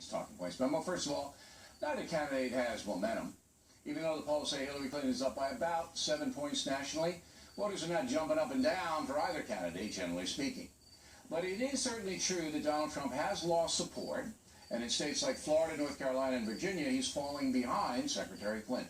these talking points. But well, first of all, neither candidate has momentum. Even though the polls say Hillary Clinton is up by about 7 points nationally, voters are not jumping up and down for either candidate, generally speaking. But it is certainly true that Donald Trump has lost support, and in states like Florida, North Carolina, and Virginia, he's falling behind Secretary Clinton.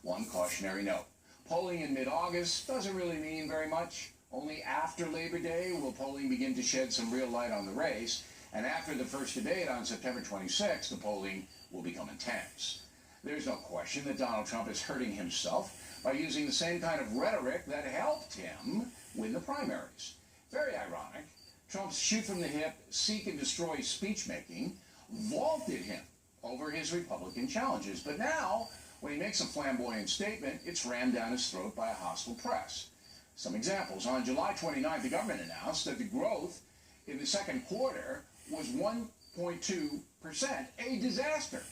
One cautionary note. Polling in mid-August doesn't really mean very much. Only after Labor Day will polling begin to shed some real light on the race, and after the first debate on September 26th, the polling will become intense. There's no question that Donald Trump is hurting himself by using the same kind of rhetoric that helped him win the primaries. Very ironic. Trump's shoot-from-the-hip, seek-and-destroy speech-making vaulted him over his Republican challenges. But now, when he makes a flamboyant statement, it's rammed down his throat by a hostile press. Some examples. On July 29th, the government announced that the growth in the second quarter was 1.2%, a disaster.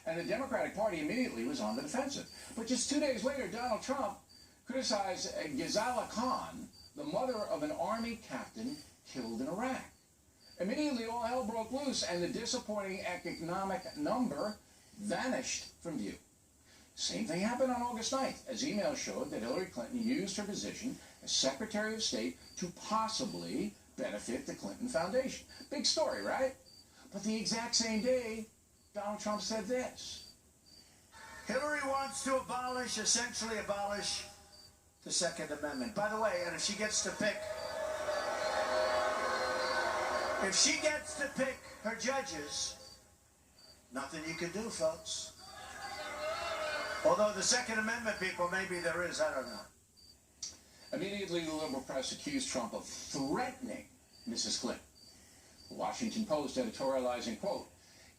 And the Democratic Party immediately was on the defensive. But just 2 days later, Donald Trump criticized Ghazala Khan, the mother of an army captain killed in Iraq. Immediately, all hell broke loose, and the disappointing economic number vanished from view. Same thing happened on August 9th, as emails showed that Hillary Clinton used her position as Secretary of State to possibly benefit the Clinton Foundation. Big story, right? But the exact same day, Donald Trump said this. Hillary wants to essentially abolish the Second Amendment. By the way, and if she gets to pick her judges, nothing you can do, folks. Although the Second Amendment people, maybe there is, I don't know. Immediately, the liberal press accused Trump of threatening Mrs. Clinton. The Washington Post editorializing, quote,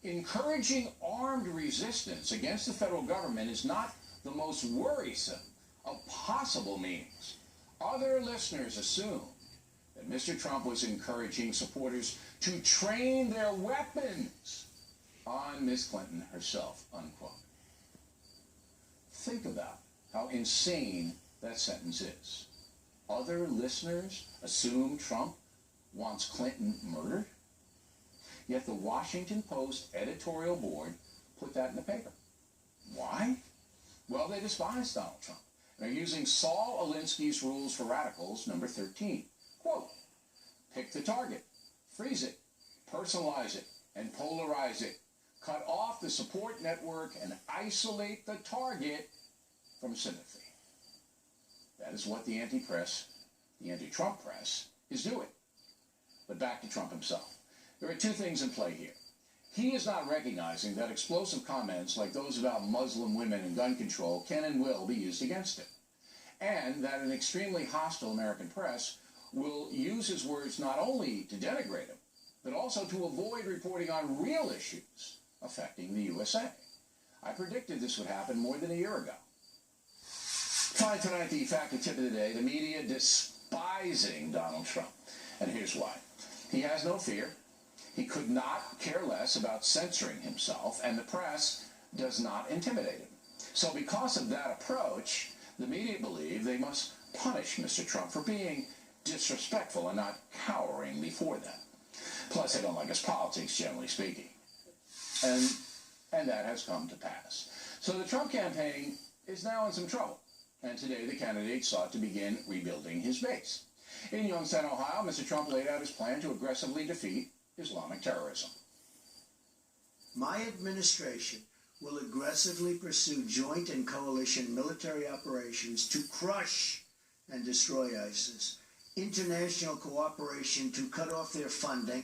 encouraging armed resistance against the federal government is not the most worrisome of possible means. Other listeners assume that Mr. Trump was encouraging supporters to train their weapons on Ms. Clinton herself, unquote. Think about how insane that sentence is. Other listeners assume Trump wants Clinton murdered? Yet the Washington Post editorial board put that in the paper. Why? Well, they despise Donald Trump. They're using Saul Alinsky's rules for radicals, number 13. Quote, pick the target, freeze it, personalize it, and polarize it. Cut off the support network and isolate the target from sympathy. That is what the anti-press, the anti-Trump press, is doing. But back to Trump himself. There are two things in play here. He is not recognizing that explosive comments like those about Muslim women and gun control can and will be used against him. And that an extremely hostile American press will use his words not only to denigrate him, but also to avoid reporting on real issues affecting the USA. I predicted this would happen more than a year ago. Finally tonight, the factor tip of the day, the media despising Donald Trump. And here's why. He has no fear. He could not care less about censoring himself, and the press does not intimidate him. So because of that approach, the media believe they must punish Mr. Trump for being disrespectful and not cowering before them. Plus, they don't like his politics, generally speaking. And that has come to pass. So the Trump campaign is now in some trouble. And today the candidate sought to begin rebuilding his base. In Youngstown, Ohio, Mr. Trump laid out his plan to aggressively defeat Islamic terrorism. My administration will aggressively pursue joint and coalition military operations to crush and destroy ISIS, international cooperation to cut off their funding,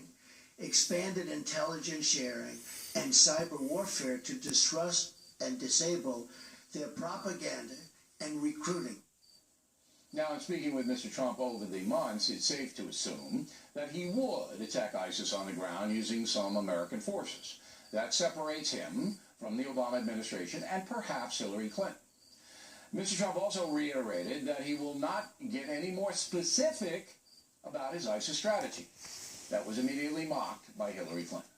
expanded intelligence sharing, and cyber warfare to distrust and disable their propaganda and recruiting. Now, in speaking with Mr. Trump over the months, it's safe to assume that he would attack ISIS on the ground using some American forces. That separates him from the Obama administration and perhaps Hillary Clinton. Mr. Trump also reiterated that he will not get any more specific about his ISIS strategy. That was immediately mocked by Hillary Clinton.